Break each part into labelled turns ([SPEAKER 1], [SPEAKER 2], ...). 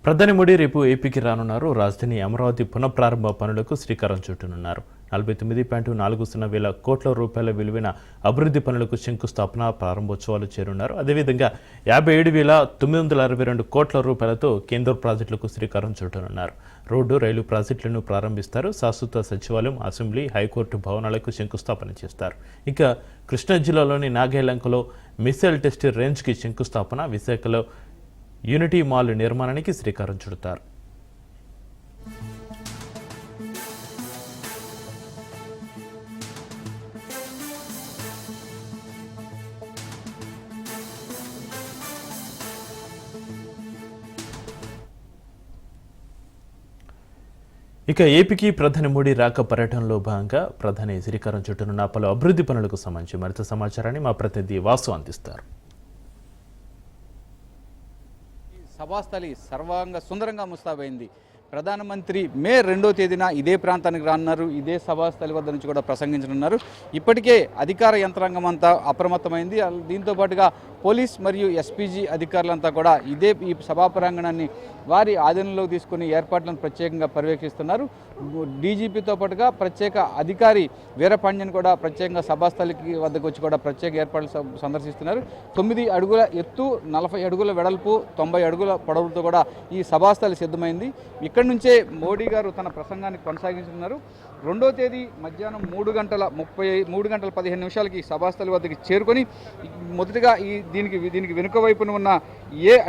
[SPEAKER 1] ప్రధాని మోడీ రేపు ఏపీకి రానున్నారు. రాజధాని అమరావతి పునఃప్రారంభ పనులకు శ్రీకారం చుట్టనున్నారు. 49.40 వేల కోట్ల రూపాయల విలువైన అభివృద్ధి పనులకు శంకుస్థాపన, ప్రారంభోత్సవాలు చేరున్నారు. అదేవిధంగా 57,962 కోట్ల రూపాయలతో కేంద్ర ప్రాజెక్టులకు శ్రీకారం చుట్టనున్నారు. రోడ్డు, రైలు ప్రాజెక్టులను ప్రారంభిస్తారు. శాశ్వత సచివాలయం, అసెంబ్లీ, హైకోర్టు భవనాలకు శంకుస్థాపన చేస్తారు. ఇక కృష్ణా జిల్లాలోని నాగేలంకలో మిసైల్ టెస్ట్ రేంజ్కి శంకుస్థాపన, విశాఖలో యూనిటీ మాల్ నిర్మాణానికి శ్రీకారం చుడతారు. ఇక ఏపీకి ప్రధాని మోడీ రాక పర్యటనలో భాగంగా ప్రధాని శ్రీకారం చుట్టనున్న పలు అభివృద్ధి పనులకు సంబంధించి మరింత సమాచారాన్ని మా ప్రతినిధి వాసు అందిస్తారు.
[SPEAKER 2] సభాస్థలి సర్వాంగ సుందరంగా ముస్తాబైంది. ప్రధానమంత్రి మే 2వ తేదీన ఇదే ప్రాంతానికి రానున్నారు. ఇదే సభాస్థలి వద్ద నుంచి కూడా ప్రసంగించనున్నారు. ఇప్పటికే అధికార యంత్రాంగం అంతా అప్రమత్తమైంది. దీంతో పాటుగా పోలీస్ మరియు ఎస్పీజీ అధికారులంతా కూడా ఈ సభా ప్రాంగణాన్ని వారి ఆధీనంలోకి తీసుకుని ఏర్పాట్లను ప్రత్యేకంగా పర్యవేక్షిస్తున్నారు. డీజీపీతో పాటుగా ప్రత్యేక అధికారి వీరపాండ్యన్ కూడా ప్రత్యేకంగా సభాస్థలికి వద్దకు వచ్చి కూడా ప్రత్యేక ఏర్పాట్లు సందర్శిస్తున్నారు. 9 అడుగుల ఎత్తు, 40 అడుగుల వెడల్పు, 90 అడుగుల పొడవులతో కూడా ఈ సభాస్థలి సిద్ధమైంది. ఇక్కడి నుంచే మోడీ గారు తన ప్రసంగాన్ని కొనసాగించుతున్నారు. 2వ తేదీ మధ్యాహ్నం 3 గంటల 15 నిమిషాలకి సభాస్థలి వద్దకి చేరుకొని మొదటిగా దీనికి వెనుక వైపున ఉన్న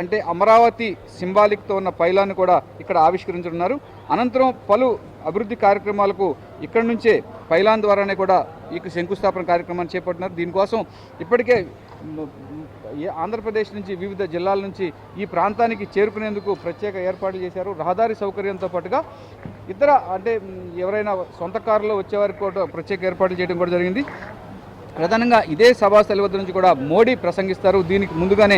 [SPEAKER 2] అంటే అమరావతి సింబాలిక్తో ఉన్న పైలాన్ని కూడా ఇక్కడ ఆవిష్కరించనున్నారు. అనంతరం పలు అభివృద్ధి కార్యక్రమాలకు ఇక్కడి నుంచే పైలాన్ ద్వారానే కూడా ఈ శంకుస్థాపన కార్యక్రమాన్ని చేపడుతున్నారు. దీనికోసం ఇప్పటికే ఆంధ్రప్రదేశ్ నుంచి వివిధ జిల్లాల నుంచి ఈ ప్రాంతానికి చేరుకునేందుకు ప్రత్యేక ఏర్పాట్లు చేశారు. రహదారి సౌకర్యంతో పాటుగా ఇతర అంటే ఎవరైనా సొంత కారులో వచ్చేవారికి కూడా ప్రత్యేక ఏర్పాట్లు చేయడం కూడా జరిగింది. ప్రధానంగా ఇదే సభాస్థలి వద్ద నుంచి కూడా మోడీ ప్రసంగిస్తారు. దీనికి ముందుగానే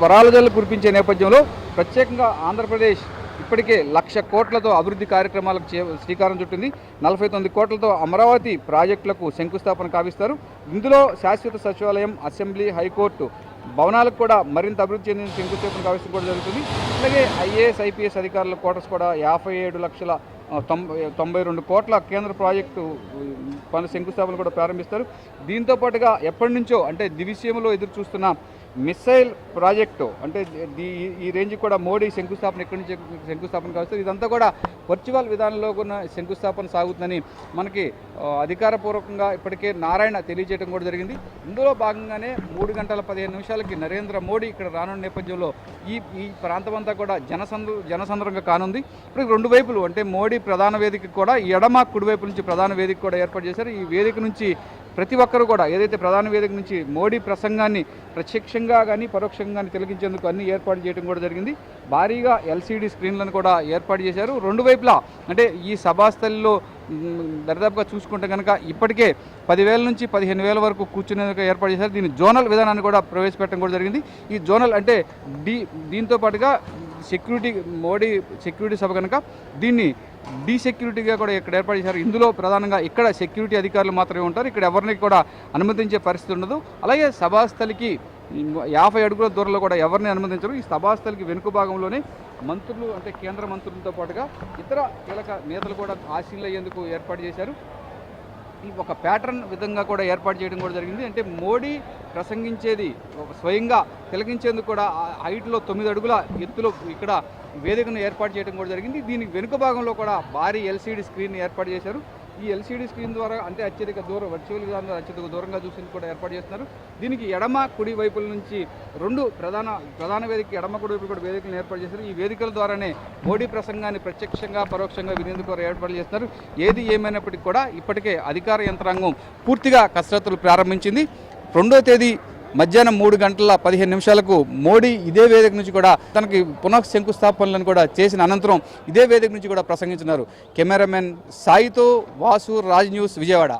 [SPEAKER 2] వరాల జల్లు కురిపించే నేపథ్యంలో ప్రత్యేకంగా ఆంధ్రప్రదేశ్ ఇప్పటికే 1,00,000 కోట్లతో అభివృద్ధి కార్యక్రమాలకు శ్రీకారం చుట్టింది. 49 కోట్లతో అమరావతి ప్రాజెక్టులకు శంకుస్థాపన కావిస్తారు. ఇందులో శాశ్వత సచివాలయం, అసెంబ్లీ, హైకోర్టు భవనాలకు కూడా మరింత అభివృద్ధి చెందిన శంకుస్థాపన కావిస్తూ కూడా జరుగుతుంది. అలాగే ఐఏఎస్, ఐపీఎస్ అధికారుల క్వార్టర్స్ కూడా 57,92 కోట్ల కేంద్ర ప్రాజెక్టు పనుల శంకుస్థాపన కూడా ప్రారంభిస్తారు. దీంతో పాటుగా ఎప్పటి నుంచో అంటే దివిసీమలో ఎదురు చూస్తున్న మిసైల్ ప్రాజెక్టు అంటే ఈ రేంజ్ కూడా మోడీ శంకుస్థాపన ఎక్కడి నుంచి శంకుస్థాపన కావచ్చు. ఇదంతా కూడా వర్చువల్ విధానంలో ఉన్న శంకుస్థాపన సాగుతుందని మనకి అధికారపూర్వకంగా ఇప్పటికే నారాయణ తెలియజేయడం కూడా జరిగింది. ఇందులో భాగంగానే 3 గంటల 15 నిమిషాలకి నరేంద్ర మోడీ ఇక్కడ రానున్న నేపథ్యంలో ఈ ప్రాంతం అంతా కూడా జనసంద్రంగా కానుంది. ఇప్పుడు 2 వైపులు అంటే మోడీ ప్రధాన వేదిక కూడా ఎడమ కుడివైపు నుంచి ప్రధాన వేదిక కూడా ఏర్పాటు చేశారు. ఈ వేదిక నుంచి ప్రతి ఒక్కరు కూడా ఏదైతే ప్రధాన వేదిక నుంచి మోడీ ప్రసంగాన్ని ప్రత్యక్షంగా కానీ పరోక్షంగా కానీ తిలకించేందుకు అన్ని ఏర్పాటు చేయడం కూడా జరిగింది. భారీగా ఎల్సీడీ స్క్రీన్లను కూడా ఏర్పాటు చేశారు. 2 వైపులా అంటే ఈ సభాస్థలిలో దరిదాపుగా చూసుకుంటే కనుక ఇప్పటికే 10,000 నుంచి 15,000 వరకు కూర్చునేందుకు ఏర్పాటు చేశారు. దీన్ని జోనల్ విధానాన్ని కూడా ప్రవేశపెట్టడం కూడా జరిగింది. ఈ జోనల్ అంటే దీంతో పాటుగా సెక్యూరిటీ మోడీ సెక్యూరిటీ సభ కనుక దీన్ని డీసెక్యూరిటీగా కూడా ఇక్కడ ఏర్పాటు చేశారు. ఇందులో ప్రధానంగా ఇక్కడ సెక్యూరిటీ అధికారులు మాత్రమే ఉంటారు. ఇక్కడ ఎవరిని కూడా అనుమతించే పరిస్థితి ఉండదు. అలాగే సభాస్థలికి 50 అడుగుల దూరంలో కూడా ఎవరిని అనుమతించరు. ఈ సభాస్థలికి వెనుక భాగంలోనే మంత్రులు అంటే కేంద్ర మంత్రులతో పాటుగా ఇతర కీలక నేతలు కూడా ఆశీలయ్యేందుకు ఏర్పాటు చేశారు. ఈ ఒక ప్యాటర్న్ విధంగా కూడా ఏర్పాటు చేయడం కూడా జరిగింది. అంటే మోడీ ప్రసంగించేది స్వయంగా తిలకించేందుకు కూడా హైట్లో 9 అడుగుల ఎత్తులో ఇక్కడ వేదికను ఏర్పాటు చేయడం కూడా జరిగింది. దీనికి వెనుక భాగంలో కూడా భారీ ఎల్సీడీ స్క్రీన్ ఏర్పాటు చేశారు. ఈ ఎల్సీడీ స్క్రీన్ ద్వారా అంటే అత్యధిక దూరం వర్చువల్ విధానంలో అత్యధిక దూరంగా చూసేందుకు కూడా ఏర్పాటు చేస్తున్నారు. దీనికి ఎడమ కుడి వైపుల నుంచి 2 ప్రధాన వేదిక ఎడమ కుడి వైపు కూడా వేదికలను ఏర్పాటు చేశారు. ఈ వేదికల ద్వారానే మోడీ ప్రసంగాన్ని ప్రత్యక్షంగా పరోక్షంగా వినేందుకు కూడా ఏర్పాటు చేస్తున్నారు. ఏది ఏమైనప్పటికీ కూడా ఇప్పటికే అధికార యంత్రాంగం పూర్తిగా కసరత్తులు ప్రారంభించింది. 2వ తేదీ మధ్యాహ్నం 3 గంటల 15 నిమిషాలకు మోడీ ఇదే వేదిక నుంచి కూడా తనకి పునః శంకుస్థాపనలను కూడా చేసిన అనంతరం ఇదే వేదిక నుంచి కూడా ప్రసంగించున్నారు. కెమెరామెన్ సాయితో వాసు, రాజ్ న్యూస్, విజయవాడ.